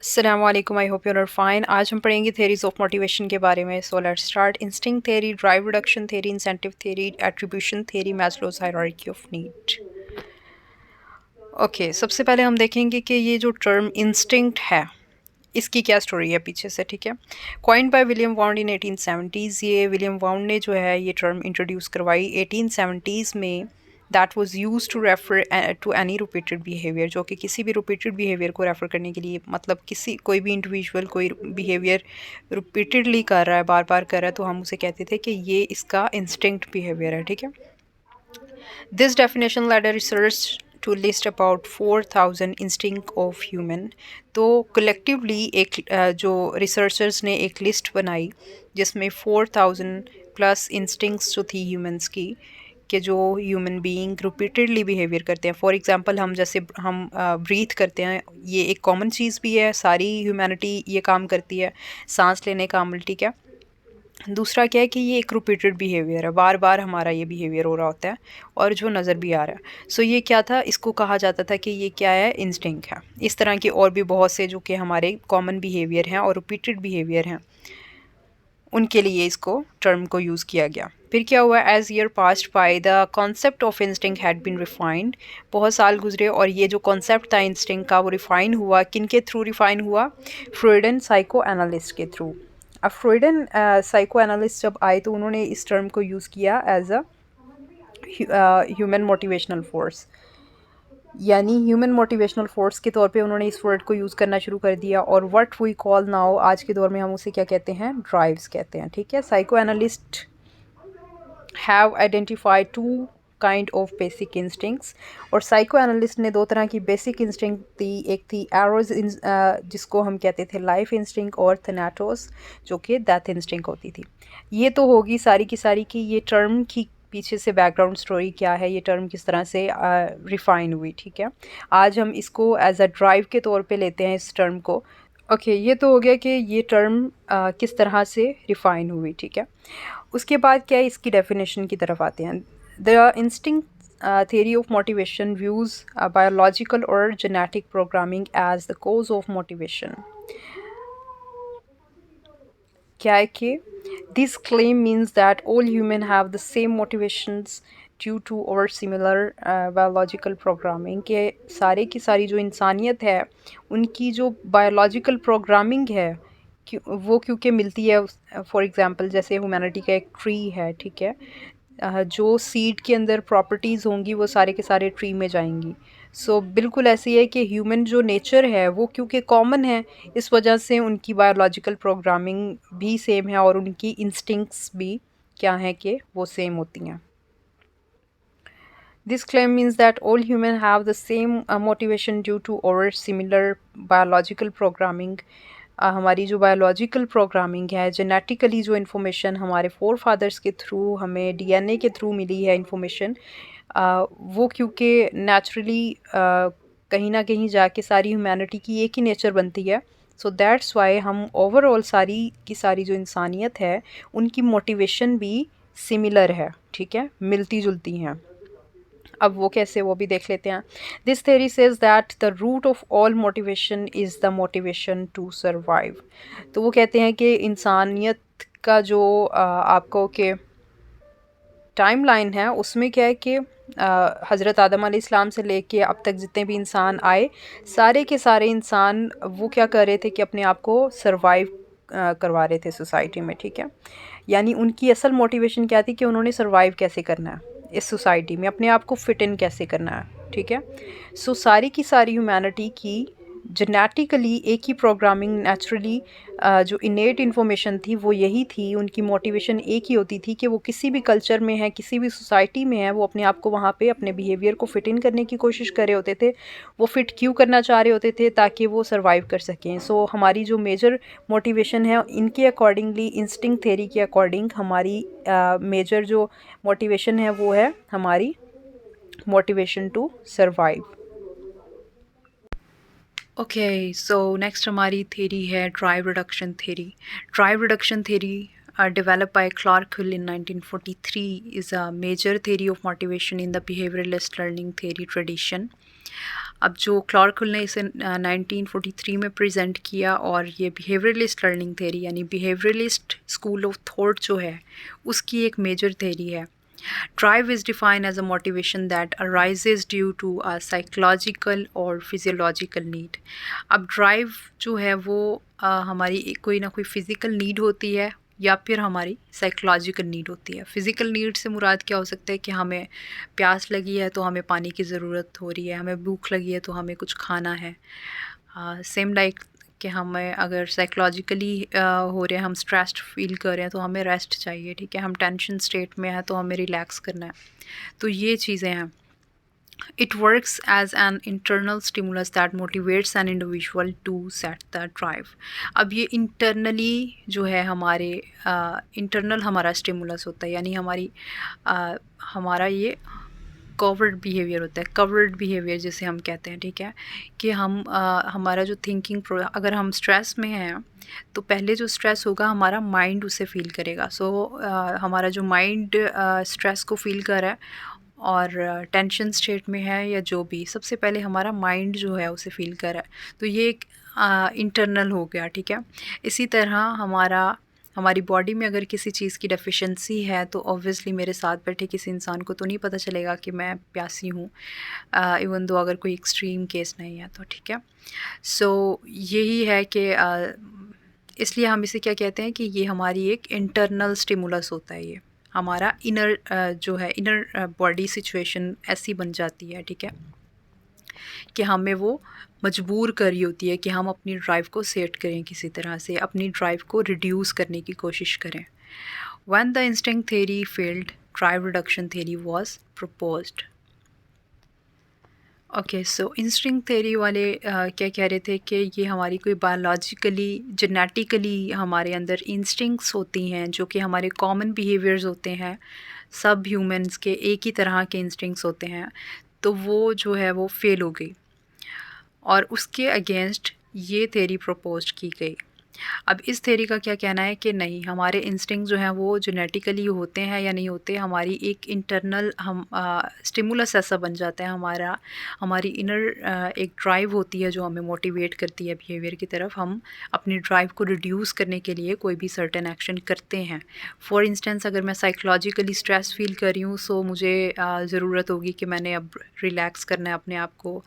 अस्सलाम वालेकुम, I hope you are fine. आज हम पढ़ेंगे थेरीज ऑफ मोटिवेशन के बारे में। So let's start. Instinct theory, drive reduction theory, incentive theory, attribution theory, Maslow's hierarchy of need. Okay, सबसे पहले हम देखेंगे कि ये जो टर्म इंस्टिंक्ट है इसकी क्या स्टोरी है पीछे से, ठीक है। Coined by William wound in 1870s। ये विलियम वाउंड ने जो है ये टर्म इंट्रोड्यूस करवाई 1870s में। That was use to refer to any repeated behaviour, जो कि किसी भी रिपीटेड बिहेवियर को रेफर करने के लिए, मतलब किसी कोई भी इंडिविजुअल कोई बिहेवियर रिपीटेडली कर रहा है, बार बार कर रहा है, तो हम उसे कहते थे कि ये इसका इंस्टिंक्ट बिहेवियर है, ठीक है। This definition led a research to list about 4,000 instinct of human। तो collectively एक जो researchers ने एक लिस्ट बनाई जिसमें 4,000 प्लस इंस्टिंक्ट्स जो थी ह्यूमंस की, कि जो ह्यूमन बीइंग रिपीटेडली बिहेवियर करते हैं। फॉर एग्जांपल हम जैसे हम ब्रीथ करते हैं, ये एक कॉमन चीज़ भी है, सारी ह्यूमैनिटी ये काम करती है, सांस लेने का अमल, ठीक है। दूसरा क्या है कि ये एक रिपीटेड बिहेवियर है, बार बार हमारा ये बिहेवियर हो रहा होता है और जो नज़र भी आ रहा है। सो ये क्या था, इसको कहा जाता था कि ये क्या है, इंस्टिंक्ट है। इस तरह के और भी बहुत से जो कि हमारे कॉमन बिहेवियर हैं और रिपीटेड बिहेवियर हैं, उनके लिए इसको टर्म को यूज़ किया गया। फिर क्या हुआ, as year past by the concept of instinct had been refined. बहुत साल गुजरे और ये जो कॉन्सेप्ट था इंस्टिंक्ट का वो रिफाइन हुआ। किन के थ्रू रिफाइन हुआ? फ्रॉइडियन साइको एनालिस्ट के थ्रू। अब फ्रॉइडियन साइको एनालिस्ट जब आए तो उन्होंने इस टर्म को यूज़ किया as a human motivational force, यानी ह्यूमन मोटिवेशनल फोर्स के तौर पे उन्होंने इस वर्ड को यूज़ करना शुरू कर दिया। और व्हाट वी कॉल नाउ, आज के दौर में हम उसे क्या कहते हैं, ड्राइव्स कहते हैं, ठीक है। Psycho analyst have identified two kind of basic instincts. और साइको एनालिस्ट ने दो तरह की बेसिक इंस्टिंक्ट दी। एक थी एरोज, जिसको हम कहते थे लाइफ इंस्टिंक्ट, और थैनाटोस जो कि डेथ इंस्टिंक्ट होती थी। ये तो होगी सारी की सारी की ये टर्म की पीछे से बैकग्राउंड स्टोरी क्या है, ये टर्म किस तरह से रिफाइन हुई, ठीक है। आज हम इसको एज अ ड्राइव के तौर पे लेते हैं इस टर्म को। ओके, ये तो हो गया कि ये टर्म किस तरह से रिफाइन हुई, ठीक है। उसके बाद क्या है, इसकी डेफिनेशन की तरफ आते हैं। The instinct theory of motivation views biological or genetic programming as the cause of motivation। क्या है कि this claim means that all humans have the same motivations due to or similar biological programming। के सारे की सारी जो इंसानियत है उनकी जो बायोलॉजिकल प्रोग्रामिंग है वो क्योंकि मिलती है। फॉर एग्जांपल जैसे ह्यूमैनिटी का एक ट्री है, ठीक है। जो सीड के अंदर प्रॉपर्टीज़ होंगी वो सारे के सारे ट्री में जाएंगी। सो बिल्कुल ऐसी है कि ह्यूमन जो नेचर है वो क्योंकि कॉमन है, इस वजह से उनकी बायोलॉजिकल प्रोग्रामिंग भी सेम है और उनकी इंस्टिंक्ट्स भी क्या हैं कि वो सेम होती हैं। This claim means that all humans have the same motivation due to or similar biological programming। हमारी जो बायोलॉजिकल प्रोग्रामिंग है, जेनेटिकली जो इन्फॉर्मेशन हमारे फोर फादर्स के थ्रू हमें डीएनए के थ्रू मिली है इन्फॉर्मेशन, वो क्योंकि नेचुरली कहीं ना कहीं जाके सारी ह्यूमैनिटी की एक ही नेचर बनती है। सो दैट्स वाई हम ओवरऑल सारी की सारी जो इंसानियत है उनकी मोटिवेशन भी सिमिलर है, ठीक है, मिलती जुलती हैं। अब वो कैसे, वो भी देख लेते हैं। This theory says that the root of all motivation is the motivation to survive. तो वो कहते हैं कि इंसानियत का जो आपको के टाइम लाइन है उसमें क्या है कि हज़रत आदम अलैहिस्सलाम से लेके अब तक जितने भी इंसान आए, सारे के सारे इंसान वो क्या कर रहे थे कि अपने आप को सर्वाइव करवा रहे थे सोसाइटी में, ठीक है। यानी उनकी असल मोटिवेशन क्या थी कि उन्होंने सर्वाइव कैसे करना है इस सोसाइटी में, अपने आप को फिट इन कैसे करना है, ठीक है। सो सारी की सारी ह्यूमैनिटी की जेनेटिकली एक ही प्रोग्रामिंग, नेचुरली जो इनेट इन्फॉर्मेशन थी वो यही थी। उनकी मोटिवेशन एक ही होती थी कि वो किसी भी कल्चर में है, किसी भी सोसाइटी में है, वो अपने आप को वहाँ पे अपने बिहेवियर को फिट इन करने की कोशिश कर रहे होते थे। वो फिट क्यों करना चाह रहे होते थे? ताकि वो सर्वाइव कर सकें। सो हमारी जो मेजर मोटिवेशन है इनके अकॉर्डिंगली, इंस्टिंक्ट थेरी के अकॉर्डिंग, हमारी मेजर जो मोटिवेशन है वो है हमारी motivation to survive. Okay, so next हमारी थेरी है drive reduction theory. Drive reduction theory developed by Clark Hill in 1943 is a major theory of motivation in the behavioralist learning theory tradition। अब जो क्लार्कल ने इसे 1943 में प्रेजेंट किया, और ये बिहेवियरलिस्ट लर्निंग थेरी यानी बिहेवियरलिस्ट स्कूल ऑफ थॉट जो है उसकी एक मेजर थेरी है। Drive is defined as a motivation that arises due to a psychological or physiological need. अब ड्राइव जो है वो हमारी कोई ना कोई फिज़िकल नीड होती है या फिर हमारी साइकोलॉजिकल नीड होती है। फ़िज़िकल नीड से मुराद क्या हो सकता है कि हमें प्यास लगी है तो हमें पानी की ज़रूरत हो रही है, हमें भूख लगी है तो हमें कुछ खाना है। सेम लाइक कि हमें अगर साइकोलॉजिकली हो रहे हैं, हम स्ट्रेस्ड फील कर रहे हैं तो हमें रेस्ट चाहिए, ठीक है। हम टेंशन स्टेट में हैं तो हमें रिलैक्स करना है। तो ये चीज़ें हैं। It works as an internal stimulus that motivates an individual to set the drive. अब ये इंटरनली जो है हमारे इंटरनल हमारा स्टिमुलस होता है, यानी हमारा ये कवर्ड बिहेवियर होता है, कवर्ड बिहेवियर जिसे हम कहते हैं, ठीक है। कि हमारा जो थिंकिंग अगर हम स्ट्रेस में हैं तो पहले जो स्ट्रेस होगा हमारा माइंड उसे फील करेगा। हमारा जो माइंड स्ट्रेस को फील कर रहा है और टेंशन स्टेट में है या जो भी, सबसे पहले हमारा माइंड जो है उसे फील कर रहा है। तो ये एक इंटरनल हो गया, ठीक है। इसी तरह हमारी बॉडी में अगर किसी चीज़ की डेफिशिएंसी है तो ऑब्वियसली मेरे साथ बैठे किसी इंसान को तो नहीं पता चलेगा कि मैं प्यासी हूँ, इवन दो अगर कोई एक्सट्रीम केस नहीं है तो, ठीक है। यही है कि इसलिए हम इसे क्या कहते हैं कि ये हमारी एक इंटरनल स्टिमुलस होता है। ये हमारा इनर जो है इनर बॉडी सिचुएशन ऐसी बन जाती है, ठीक है, कि हमें वो मजबूर कर रही होती है कि हम अपनी ड्राइव को सेट करें, किसी तरह से अपनी ड्राइव को रिड्यूस करने की कोशिश करें। When the instinct theory failed, drive reduction theory was proposed. Okay, so instinct theory वाले क्या कह रहे थे कि ये हमारी कोई बायोलॉजिकली जेनेटिकली हमारे अंदर इंस्टिंक्ट्स होती हैं जो कि हमारे कॉमन बिहेवियर्स होते हैं, सब ह्यूमंस के एक ही तरह के इंस्टिंक्ट्स होते हैं। तो वो जो है वो फेल हो गई और उसके अगेंस्ट ये थेरी प्रपोज की गई। अब इस थेरी का क्या कहना है कि नहीं, हमारे इंस्टिंक्ट जो हैं वो जेनेटिकली होते हैं या नहीं होते, हमारी एक इंटरनल स्टिमुलस ऐसा बन जाता है, हमारी इनर एक ड्राइव होती है जो हमें मोटिवेट करती है बिहेवियर की तरफ। हम अपनी ड्राइव को रिड्यूस करने के लिए कोई भी सर्टेन एक्शन करते हैं। फॉर इंस्टेंस अगर मैं साइकोलॉजिकली स्ट्रेस फील कर रही हूँ सो मुझे ज़रूरत होगी कि मैंने अब रिलैक्स करना है अपने आप को,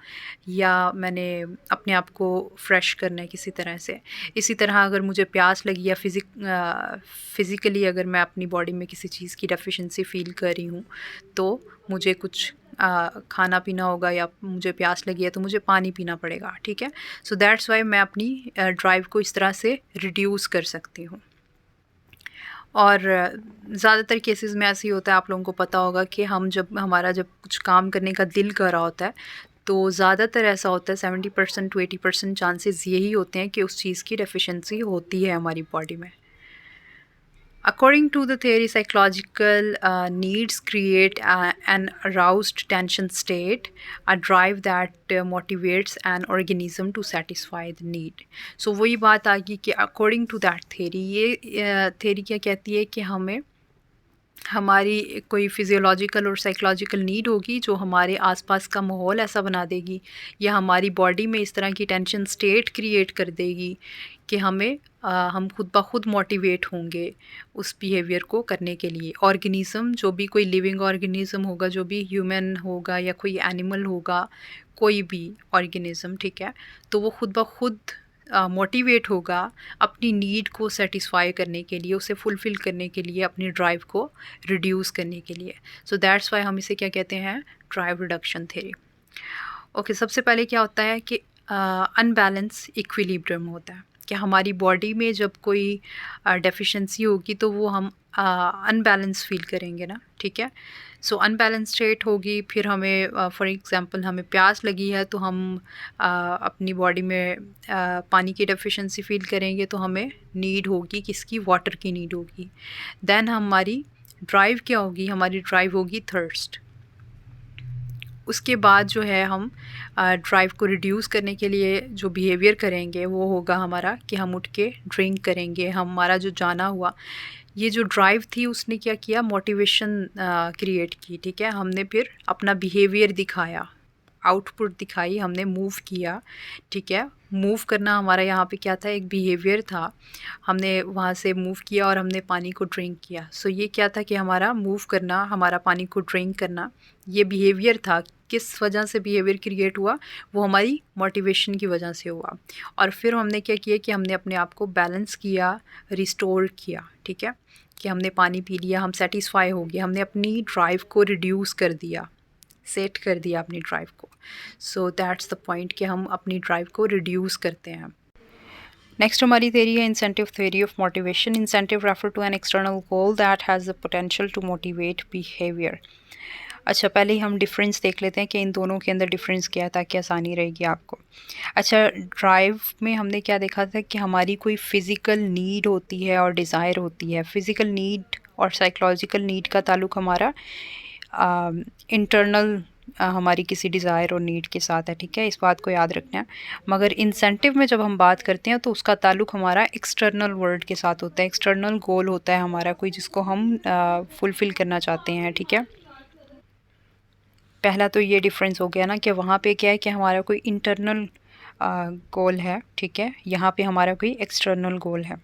या मैंने अपने आप को फ्रेश करना है किसी तरह से। इसी तरह अगर मुझे प्यास लगी या फिज़िकली अगर मैं अपनी बॉडी में किसी चीज़ की डेफिशिएंसी फ़ील कर रही हूँ तो मुझे कुछ खाना पीना होगा, या मुझे प्यास लगी है तो मुझे पानी पीना पड़ेगा, ठीक है। सो दैट्स वाई मैं अपनी ड्राइव को इस तरह से रिड्यूस कर सकती हूँ। और ज़्यादातर केसेस में ऐसे ही होता है, आप लोगों को पता होगा कि हमारा जब कुछ काम करने का दिल कर रहा होता है तो ज़्यादातर ऐसा होता है 70% to 80% चांसेस यही होते हैं कि उस चीज़ की डेफिशिएंसी होती है हमारी बॉडी में। According to the theory, psychological needs create an aroused tension state, a drive that motivates an organism to satisfy the need. So वही बात आ गई कि according to that theory, ये theory क्या कहती है कि हमारी कोई फिज़ियोलॉजिकल और साइकोलॉजिकल नीड होगी जो हमारे आसपास का माहौल ऐसा बना देगी या हमारी बॉडी में इस तरह की टेंशन स्टेट क्रिएट कर देगी कि हम खुद ब खुद मोटिवेट होंगे उस बिहेवियर को करने के लिए। ऑर्गेनिज़म जो भी, कोई लिविंग ऑर्गेनिज़म होगा, जो भी ह्यूमन होगा या कोई एनिमल होगा, कोई भी ऑर्गेनिज़म, ठीक है, तो वो खुद ब खुद मोटिवेट होगा अपनी नीड को सेटिस्फाई करने के लिए, उसे फुलफ़िल करने के लिए, अपनी ड्राइव को रिड्यूस करने के लिए। सो दैट्स वाई हम इसे क्या कहते हैं, ड्राइव रिडक्शन थ्योरी। ओके, सबसे पहले क्या होता है कि अनबैलेंस इक्विलिब्रियम होता है कि हमारी बॉडी में जब कोई डेफिशिएंसी होगी तो वो हम अनबैलेंस फील करेंगे ना, ठीक है। सो अनबैलेंस स्टेट होगी, फिर हमें फॉर एग्जांपल हमें प्यास लगी है तो हम अपनी बॉडी में पानी की डेफिशिएंसी फील करेंगे तो हमें नीड होगी किसकी, वाटर की नीड होगी। देन हमारी ड्राइव क्या होगी, हमारी ड्राइव होगी थर्स्ट। उसके बाद जो है हम ड्राइव को रिड्यूस करने के लिए जो बिहेवियर करेंगे वो होगा हमारा कि हम उठ के ड्रिंक करेंगे। हमारा जो जाना हुआ, ये जो ड्राइव थी उसने क्या किया, मोटिवेशन क्रिएट की, ठीक है। हमने फिर अपना बिहेवियर दिखाया आउटपुट दिखाई, हमने मूव किया, ठीक है। मूव करना हमारा यहाँ पे क्या था, एक बिहेवियर था। हमने वहाँ से मूव किया और हमने पानी को ड्रिंक किया। सो ये क्या था कि हमारा मूव करना, हमारा पानी को ड्रिंक करना, ये बिहेवियर था। किस वजह से बिहेवियर क्रिएट हुआ, वो हमारी मोटिवेशन की वजह से हुआ। और फिर हमने क्या किया कि हमने अपने आप को बैलेंस किया, रिस्टोर किया, ठीक है, कि हमने पानी पी लिया, हम सेटिस्फाई हो गए, हमने अपनी ड्राइव को रिड्यूस कर दिया, सेट कर दिया अपनी ड्राइव को। सो दैट्स द पॉइंट कि हम अपनी ड्राइव को रिड्यूस करते हैं। नेक्स्ट हमारी थ्योरी है incentive theory of motivation. Incentive refer to an external goal that has the potential to motivate behaviour. अच्छा, पहले ही हम डिफरेंस देख लेते हैं कि इन दोनों के अंदर डिफरेंस क्या है, ताकि आसानी रहेगी आपको। अच्छा, ड्राइव में हमने क्या देखा था कि हमारी कोई फ़िज़िकल नीड होती है और डिज़ायर होती है। फ़िज़िकल नीड और साइकोलॉजिकल नीड का ताल्लुक हमारा इंटरनल हमारी किसी डिज़ायर और नीड के साथ है, ठीक है, इस बात को याद रखना है। मगर इंसेंटिव में जब हम बात करते हैं तो उसका ताल्लुक हमारा एक्सटर्नल वर्ल्ड के साथ होता है। एक्सटर्नल गोल होता है हमारा कोई, जिसको हम फुलफ़िल करना चाहते हैं, ठीक है। पहला तो ये डिफरेंस हो गया ना कि वहाँ पे क्या है कि हमारा कोई इंटरनल गोल है, ठीक है, यहाँ पे हमारा कोई एक्सटर्नल गोल है।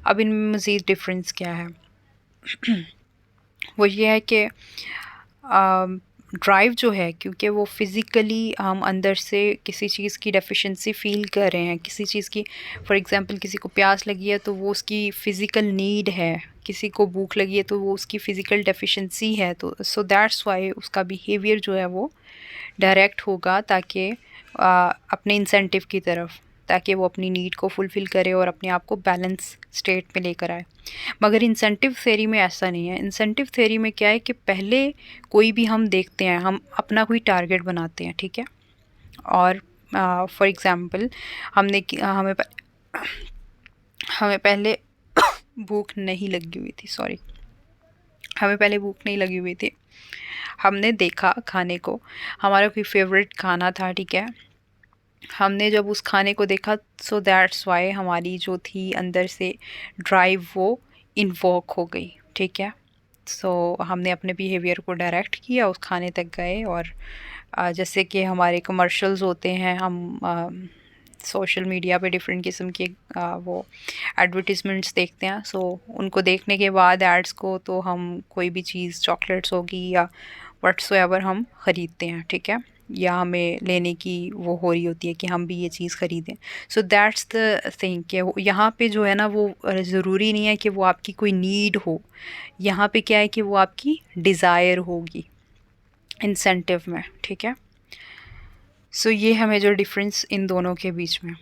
अब इनमें मज़ीद डिफरेंस क्या है वो ये है कि ड्राइव जो है, क्योंकि वो फिज़िकली हम अंदर से किसी चीज़ की डेफिशिएंसी फ़ील कर रहे हैं, किसी चीज़ की, फॉर एग्ज़ाम्पल किसी को प्यास लगी है तो वो उसकी फ़िज़िकल नीड है, किसी को भूख लगी है तो वो उसकी फ़िज़िकल डेफिशिएंसी है। तो सो दैट्स वाई उसका बिहेवियर जो है वो डायरेक्ट होगा, ताकि अपने इंसेंटिव की तरफ, ताकि वो अपनी नीड को फुलफ़िल करे और अपने आप को बैलेंस स्टेट में लेकर आए। मगर इंसेंटिव थ्योरी में ऐसा नहीं है। इंसेंटिव थ्योरी में क्या है कि पहले कोई भी हम देखते हैं, हम अपना कोई टारगेट बनाते हैं, ठीक है, और फॉर एग्ज़ाम्पल हमें पहले भूख नहीं लगी हुई थी, सॉरी, हमें पहले भूख नहीं लगी हुई थी, हमने देखा खाने को, हमारा कोई फेवरेट खाना था, ठीक है, हमने जब उस खाने को देखा, सो दैट्स वाई हमारी जो थी अंदर से ड्राइव वो इन्वोक हो गई, ठीक है। सो हमने अपने बिहेवियर को डायरेक्ट किया, उस खाने तक गए, और जैसे कि हमारे कमर्शियल्स होते हैं, हम सोशल मीडिया पे डिफरेंट किस्म के वो एडवर्टीज़मेंट्स देखते हैं। सो उनको देखने के बाद एड्स को, तो हम कोई भी चीज़, चॉकलेट्स होगी या व्हाट्सोएवर, हम ख़रीदते हैं, ठीक है, या हमें लेने की वो हो रही होती है कि हम भी ये चीज़ ख़रीदें। सो दैट्स द थिंग कि यहाँ पे जो है ना, वो ज़रूरी नहीं है कि वो आपकी कोई नीड हो, यहाँ पे क्या है कि वो आपकी डिज़ायर होगी इंसेंटिव में, ठीक है। सो ये है मेजर डिफरेंस इन दोनों के बीच में।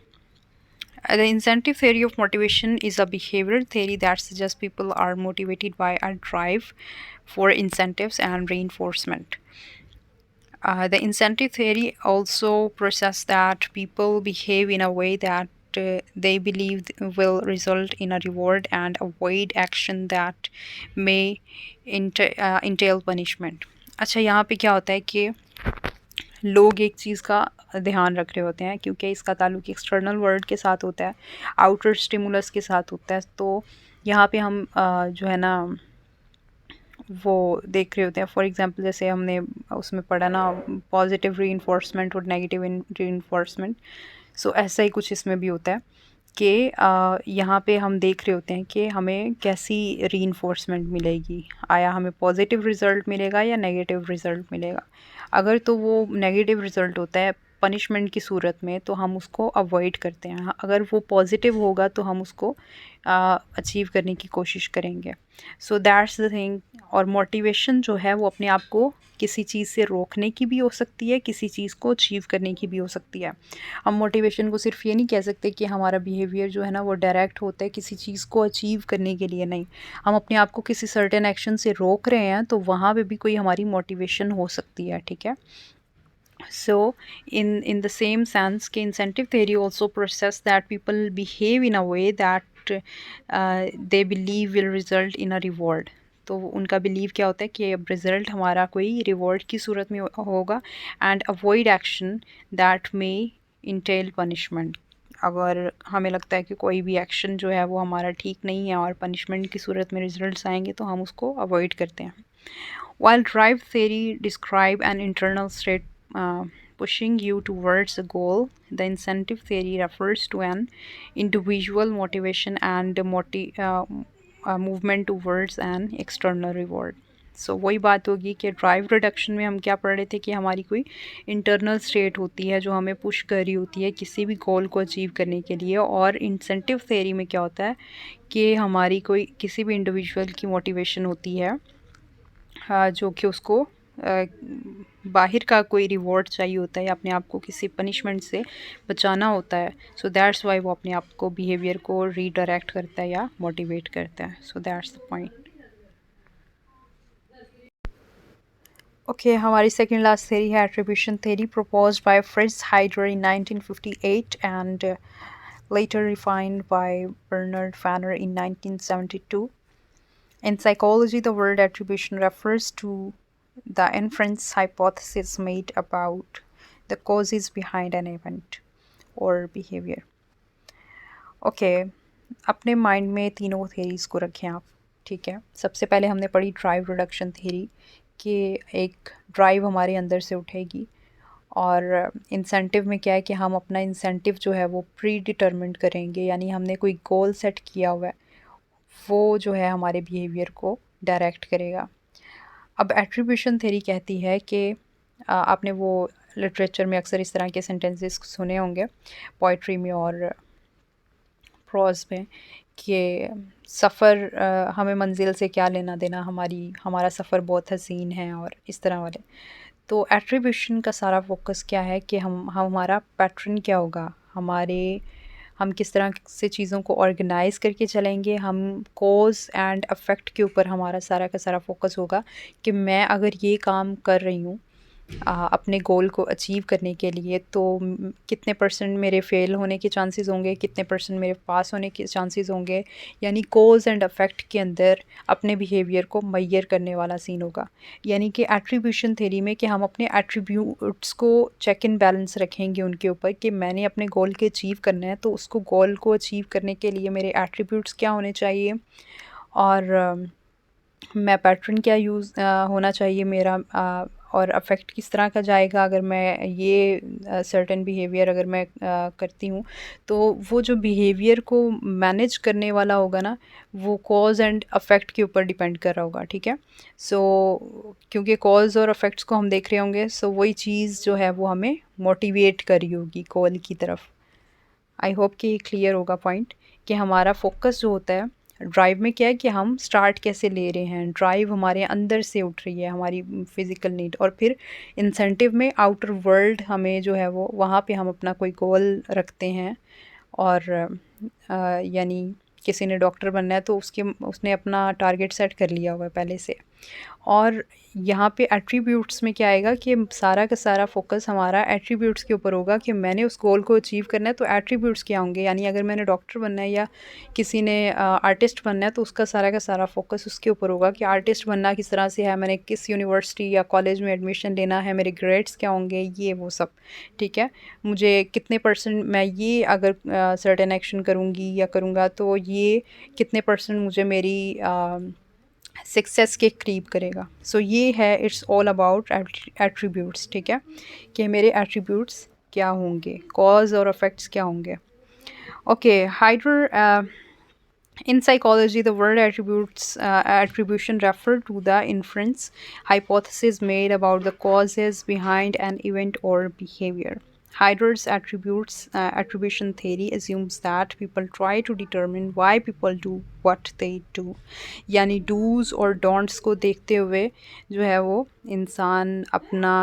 The incentive theory of motivation is a behavioral theory that suggests people are motivated by a drive for incentives and reinforcement. The incentive theory also processes that people behave in a way that they believe will result in a reward and avoid action that may entail punishment. अच्छा, यहाँ पे क्या होता है कि लोग एक चीज़ का ध्यान रख रहे होते हैं, क्योंकि इसका ताल्लुक एक्सटर्नल वर्ल्ड के साथ होता है, आउटर स्टिमुलस के साथ होता है। तो यहाँ पे हम जो है ना वो देख रहे होते हैं। फॉर एग्जांपल जैसे हमने उसमें पढ़ा ना, पॉजिटिव रीइंफोर्समेंट और नेगेटिव रीइंफोर्समेंट। सो ऐसा ही कुछ इसमें भी होता है कि यहाँ पे हम देख रहे होते हैं कि हमें कैसी रीइंफोर्समेंट मिलेगी, आया हमें पॉजिटिव रिज़ल्ट मिलेगा या नेगेटिव रिज़ल्ट मिलेगा। अगर तो वो नेगेटिव रिज़ल्ट होता है पनिशमेंट की सूरत में, तो हम उसको अवॉइड करते हैं। अगर वो पॉजिटिव होगा तो हम उसको अचीव करने की कोशिश करेंगे। So that's the thing. और मोटिवेशन जो है वो अपने आप को किसी चीज़ से रोकने की भी हो सकती है, किसी चीज़ को अचीव करने की भी हो सकती है। हम मोटिवेशन को सिर्फ ये नहीं कह सकते कि हमारा बिहेवियर जो है ना वो डायरेक्ट होता है किसी चीज़ को अचीव करने के लिए, नहीं, हम अपने आप को किसी सर्टेन एक्शन से रोक रहे हैं तो वहाँ पे भी कोई हमारी मोटिवेशन हो सकती है, ठीक है। So in the same sense कि incentive theory also process that people behave in a way that they believe will result in a reward. तो उनका बिलीव क्या होता है कि अब रिज़ल्ट हमारा कोई रिवॉर्ड की सूरत में होगा, and avoid action that may Intel punishment. अगर हमें लगता है कि कोई भी एक्शन जो है वो हमारा ठीक नहीं है और पनिशमेंट की सूरत में रिजल्ट्स आएंगे, तो हम उसको अवॉइड करते हैं। While drive theory describe an internal state pushing you towards a goal. The incentive theory refers to an individual motivation and movement towards an external reward. सो वही बात होगी कि ड्राइव रिडक्शन में हम क्या पढ़ रहे थे कि हमारी कोई इंटरनल स्टेट होती है जो हमें पुश कर रही होती है किसी भी गोल को अचीव करने के लिए, और इंसेंटिव थ्योरी में क्या होता है कि हमारी कोई किसी भी इंडिविजुअल की मोटिवेशन होती है जो कि उसको बाहर का कोई रिवॉर्ड चाहिए होता है या अपने आप को किसी पनिशमेंट से बचाना होता है. सो दैट्स वाई वो अपने आप को बिहेवियर को रीडायरेक्ट करता है या मोटिवेट करता है. So that's the point. Okay, हमारी सेकेंड लास्ट थेरी है attribution theory, proposed by Fritz Heider in 1958 and later refined by Bernard Fanner in 1972. In psychology, the word attribution refers to the inference hypothesis made about the causes behind an event or behavior. Okay, अपने mind में तीनों theories को रखें आप. ठीक है, सबसे पहले हमने पढ़ी ड्राइव रिडक्शन थेरी कि एक ड्राइव हमारे अंदर से उठेगी, और इंसेंटिव में क्या है कि हम अपना इंसेंटिव जो है वो प्री डिटरमिन्ड करेंगे, यानी हमने कोई गोल सेट किया हुआ है, वो जो है हमारे बिहेवियर को डायरेक्ट करेगा. अब एट्रीब्यूशन थेरी कहती है कि आपने वो लिटरेचर में अक्सर इस तरह के सेंटेंसेस सुने होंगे, पोइट्री में और प्रोज में, कि सफ़र हमें मंजिल से क्या लेना देना, हमारा सफ़र बहुत हसीन है और इस तरह वाले. तो एट्रीब्यूशन का सारा फोकस क्या है कि हमारा पैटर्न क्या होगा, हम किस तरह से चीज़ों को ऑर्गेनाइज़ करके चलेंगे, हम कॉज एंड अफेक्ट के ऊपर हमारा सारा का सारा फोकस होगा कि मैं अगर ये काम कर रही हूँ अपने गोल को अचीव करने के लिए, तो कितने परसेंट मेरे फेल होने के चांसेस होंगे, कितने परसेंट मेरे पास होने के चांसेस होंगे. यानी कॉज एंड अफेक्ट के अंदर अपने बिहेवियर को मेजर करने वाला सीन होगा. यानी कि एट्रीब्यूशन थ्योरी में कि हम अपने एट्रीब्यूट्स को चेक इन बैलेंस रखेंगे उनके ऊपर कि मैंने अपने गोल के अचीव करना है, तो उसको गोल को अचीव करने के लिए मेरे एट्रीब्यूट्स क्या होने चाहिए, और मैं पैटर्न क्या होना चाहिए मेरा, और अफेक्ट किस तरह का जाएगा अगर मैं ये सर्टेन बिहेवियर अगर मैं करती हूँ. तो वो जो बिहेवियर को मैनेज करने वाला होगा ना, वो कॉज एंड अफेक्ट के ऊपर डिपेंड कर रहा होगा. ठीक है, सो क्योंकि कॉज और अफेक्ट्स को हम देख रहे होंगे, सो वही चीज़ जो है वो हमें मोटिवेट करी होगी गोल की तरफ. आई होप कि ये क्लियर होगा पॉइंट कि हमारा फोकस जो होता है ड्राइव में क्या है कि हम स्टार्ट कैसे ले रहे हैं, ड्राइव हमारे अंदर से उठ रही है, हमारी फिज़िकल नीड, और फिर इंसेंटिव में आउटर वर्ल्ड हमें जो है वो वहाँ पे हम अपना कोई गोल रखते हैं. और यानी किसी ने डॉक्टर बनना है तो उसने अपना टारगेट सेट कर लिया हुआ है पहले से. और यहाँ पे एट्रीब्यूट्स में क्या आएगा कि सारा का सारा फोकस हमारा एट्रीब्यूट्स के ऊपर होगा कि मैंने उस गोल को अचीव करना है, तो एट्रीब्यूट्स क्या होंगे. यानी अगर मैंने डॉक्टर बनना है या किसी ने आर्टिस्ट बनना है, तो उसका सारा का सारा फोकस उसके ऊपर होगा कि आर्टिस्ट बनना किस तरह से है, मैंने किस यूनिवर्सिटी या कॉलेज में एडमिशन लेना है, मेरे ग्रेड्स क्या होंगे, ये वो सब. ठीक है, मुझे कितने परसेंट मैं ये अगर सर्टेन एक्शन करूँगी या करूँगा तो ये कितने परसेंट मुझे मेरी सक्सेस के करीब करेगा. सो ये है, इट्स ऑल अबाउट एट्रीब्यूट्स. ठीक है, कि मेरे एट्रीब्यूट्स क्या होंगे, कॉज और अफेक्ट्स क्या होंगे. Okay, हाइडर in psychology, the word attribution refer to the inference hypothesis made about the causes behind an event or behavior. Heider's attribution theory assumes that people try to determine why people do what they do. यानी do's और don'ts को देखते हुए जो है वो इंसान अपना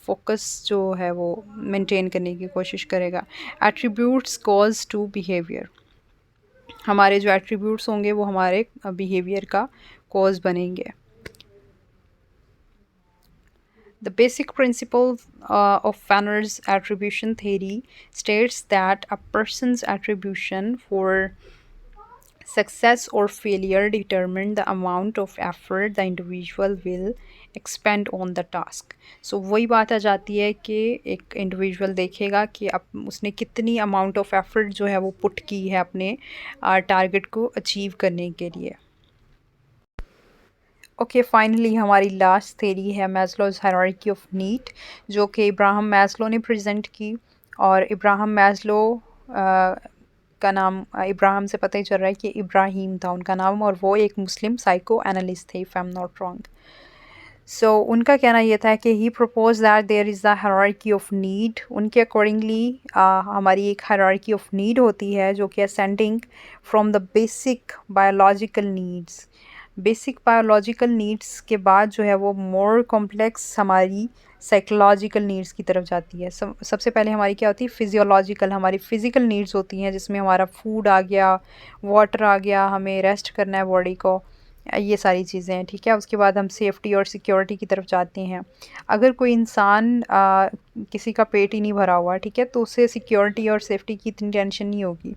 फोकस जो है वो मेंटेन करने की कोशिश करेगा. Attributes cause to behavior. हमारे जो एट्रीब्यूट्स होंगे वो हमारे बिहेवियर का कॉज बनेंगे. The basic principle of Fanner's attribution theory states that a person's attribution for success or failure determine the amount of effort the individual will expend on the task. So वही बात आ जाती है कि एक individual देखेगा कि अब उसने कितनी अमाउंट ऑफ एफर्ट जो है वो पुट की है अपने टारगेट को अचीव करने के लिए. ओके, फाइनली हमारी लास्ट थ्योरी है मैस्लोज हायरार्की ऑफ नीड, जो कि इब्राहम मैस्लो ने प्रेजेंट की। और इब्राहम मैस्लो का नाम इब्राहम से पता ही चल रहा है कि इब्राहिम था उनका नाम, और वो एक मुस्लिम साइको एनालिस्ट थे, if I am not wrong. So उनका कहना ये था कि he propose that there is the hierarchy of need. उनके अकॉर्डिंगली हमारी एक हायरार्की ऑफ नीड होती है जो कि ascending from the basic biological needs. Basic biological needs के बाद जो है वो मोर कॉम्प्लेक्स हमारी साइकोलॉजिकल नीड्स की तरफ जाती है। सबसे पहले हमारी क्या होती है, फिजियोलॉजिकल, हमारी फ़िज़िकल नीड्स होती हैं, जिसमें हमारा फूड आ गया, वाटर आ गया, हमें रेस्ट करना है बॉडी को, ये सारी चीज़ें हैं, ठीक है। उसके बाद हम सेफ्टी और सिक्योरिटी की तरफ जाते हैं। अगर कोई इंसान किसी का पेट ही नहीं भरा हुआ, ठीक है, तो उसे सिक्योरिटी और सेफ्टी की इतनी टेंशन नहीं होगी।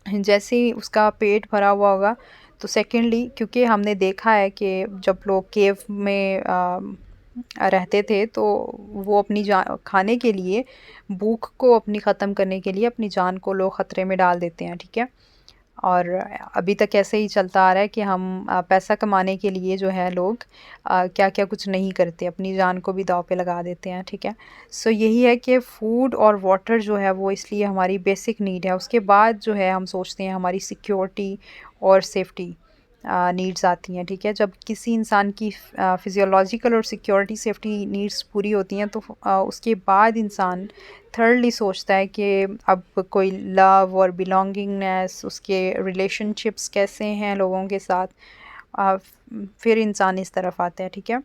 जैसे ही उसका पेट भरा हुआ होगा, तो सेकेंडली, क्योंकि हमने देखा है कि जब लोग केव में रहते थे, तो वो अपनी जान खाने के लिए, भूख को अपनी ख़त्म करने के लिए अपनी जान को लोग ख़तरे में डाल देते हैं, ठीक है। और अभी तक ऐसे ही चलता आ रहा है कि हम पैसा कमाने के लिए जो है लोग क्या क्या कुछ नहीं करते, अपनी जान को भी दांव पे लगा देते हैं, ठीक है। सो यही है कि फ़ूड और वाटर जो है वो इसलिए हमारी बेसिक नीड है। उसके बाद जो है हम सोचते हैं हमारी सिक्योरिटी और सेफ्टी नीड्स आती हैं, ठीक है। जब किसी इंसान की फिज़ियोलॉजिकल और सिक्योरिटी सेफ्टी नीड्स पूरी होती हैं, तो उसके बाद इंसान थर्डली सोचता है कि अब कोई लव और बिलोंगिंगनेस, उसके रिलेशनशिप्स कैसे हैं लोगों के साथ, अ, फिर इंसान इस तरफ आता है, ठीक है।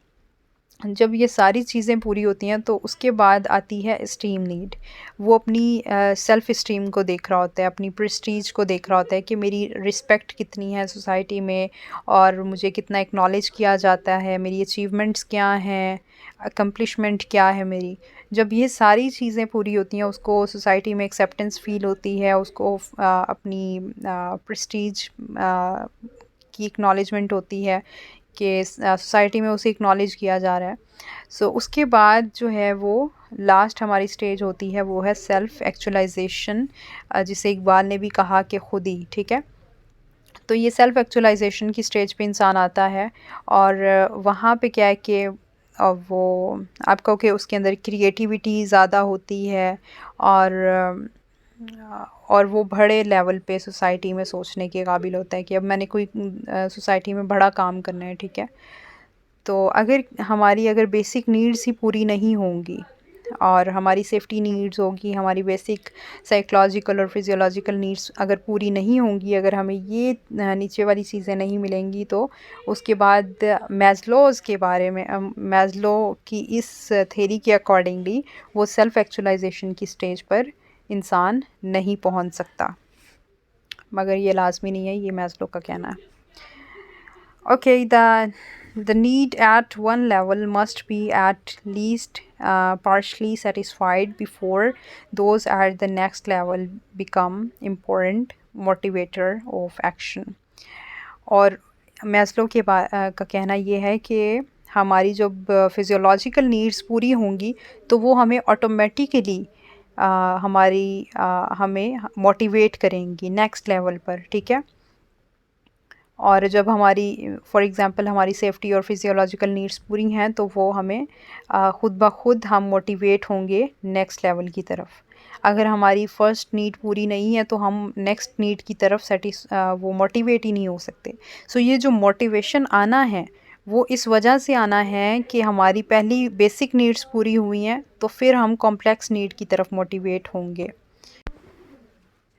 जब ये सारी चीज़ें पूरी होती हैं, तो उसके बाद आती है एस्टीम नीड। वो अपनी सेल्फ़ एस्टीम को देख रहा होता है, अपनी प्रेस्टीज को देख रहा होता है कि मेरी रिस्पेक्ट कितनी है सोसाइटी में, और मुझे कितना एक्नॉलेज किया जाता है, मेरी अचीवमेंट्स क्या हैं, अकम्पलिशमेंट क्या है मेरी। जब ये सारी चीज़ें पूरी होती हैं, उसको सोसाइटी में एक्सेप्टेंस फ़ील होती है, उसको अपनी प्रेस्टीज की एक्नॉलेजमेंट होती है कि सोसाइटी में उसे एक्नॉलेज किया जा रहा है। सो उसके बाद जो है वो लास्ट हमारी स्टेज होती है, वो है सेल्फ़ एक्चुअलाइजेशन, जिसे इकबाल ने भी कहा कि खुदी, ठीक है। तो ये सेल्फ़ एक्चुअलाइजेशन की स्टेज पे इंसान आता है, और वहाँ पे क्या है कि वो आप कहो कि उसके अंदर क्रिएटिविटी ज़्यादा होती है, और और वो बड़े लेवल पे सोसाइटी में सोचने के काबिल होता है कि अब मैंने कोई सोसाइटी में बड़ा काम करना है, ठीक है। तो अगर बेसिक नीड्स ही पूरी नहीं होंगी, और हमारी सेफ्टी नीड्स होगी, हमारी बेसिक साइकोलॉजिकल और फिजियोलॉजिकल नीड्स अगर पूरी नहीं होंगी, अगर हमें ये नीचे वाली चीज़ें नहीं मिलेंगी, तो उसके बाद मैस्लोज़ के बारे में, मैस्लो की इस थ्योरी के अकॉर्डिंगली वो सेल्फ़ एक्चुअलाइजेशन की स्टेज पर इंसान नहीं पहुंच सकता। मगर ये लाजमी नहीं है, ये मैस्लो का कहना है। Okay, the need at one level must be at least partially satisfied before those at the next level become important motivator of action. और मैस्लो का कहना ये है कि हमारी जब फिज़ियोलॉजिकल नीड्स पूरी होंगी, तो वो हमें ऑटोमेटिकली हमें मोटिवेट करेंगी नेक्स्ट लेवल पर, ठीक है। और जब हमारी फॉर एग्ज़ाम्पल हमारी सेफ्टी और फिज़ियोलॉजिकल नीड्स पूरी हैं, तो वो हमें ख़ुद ब खुद हम मोटिवेट होंगे नेक्स्ट लेवल की तरफ। अगर हमारी फ़र्स्ट नीड पूरी नहीं है, तो हम नेक्स्ट नीड की तरफ वो मोटिवेट ही नहीं हो सकते। सो ये जो मोटिवेशन आना है, वो इस वजह से आना है कि हमारी पहली बेसिक नीड्स पूरी हुई हैं, तो फिर हम कॉम्प्लेक्स नीड की तरफ मोटिवेट होंगे।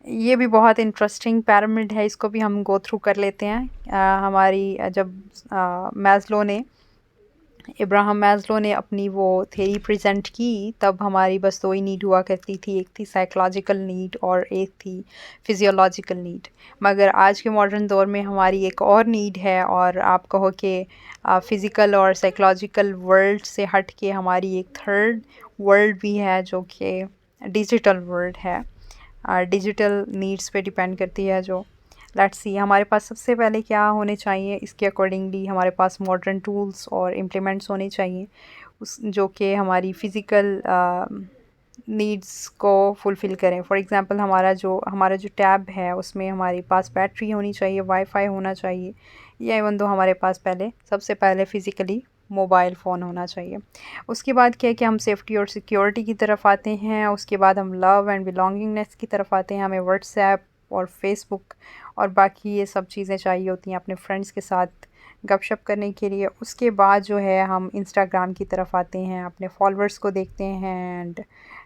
ये भी बहुत इंटरेस्टिंग पिरामिड है, इसको भी हम गो थ्रू कर लेते हैं। जब मैस्लो ने इब्राहम मैस्लो ने अपनी वो थ्योरी प्रेजेंट की, तब हमारी बस दो ही नीड हुआ करती थी, एक थी साइकोलॉजिकल नीड और एक थी फिज़ियोलॉजिकल नीड। मगर आज के मॉडर्न दौर में हमारी एक और नीड है, और आप कहो कि फ़िज़िकल और साइकोलॉजिकल वर्ल्ड से हट के हमारी एक थर्ड वर्ल्ड भी है, जो कि डिजिटल वर्ल्ड है। डिजिटल नीड्स पे डिपेंड करती है। जो लेट्स सी, हमारे पास सबसे पहले क्या होने चाहिए, इसके अकॉर्डिंगली हमारे पास मॉडर्न टूल्स और इम्प्लीमेंट्स होने चाहिए, जो कि हमारी फ़िज़िकल नीड्स को फुलफ़िल करें। फॉर एग्ज़ाम्पल हमारा जो टैब है, उसमें हमारे पास बैटरी होनी चाहिए, वाईफ़ाई होना चाहिए, या इवन दो हमारे पास पहले सबसे पहले फ़िज़िकली मोबाइल फ़ोन होना चाहिए। उसके बाद क्या है कि हम सेफ्टी और सिक्योरिटी की तरफ आते हैं, उसके बाद हम लव एंड बिलॉन्गिंगनेस की तरफ आते हैं। हमें व्हाट्सएप और फेसबुक और बाकी ये सब चीज़ें चाहिए होती हैं अपने फ्रेंड्स के साथ गपशप करने के लिए। उसके बाद जो है हम इंस्टाग्राम की तरफ आते हैं, अपने फॉलोअर्स को देखते हैं एंड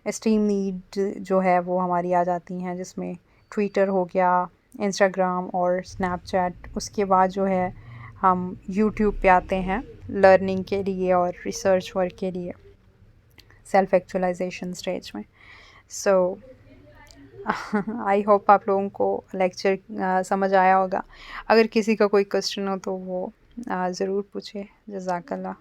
एस्टीम नीड जो है वो हमारी आ जाती हैं, जिसमें ट्विटर हो गया, इंस्टाग्राम और स्नैपचैट। उसके बाद जो है हम यूट्यूब पे आते हैं लर्निंग के लिए और रिसर्च वर्क के लिए, सेल्फ एक्चुअलाइजेशन स्टेज में। सो आई होप आप लोगों को लेक्चर समझ आया होगा। अगर किसी का कोई क्वेश्चन हो तो वो ज़रूर पूछे। जज़ाकल्लाह।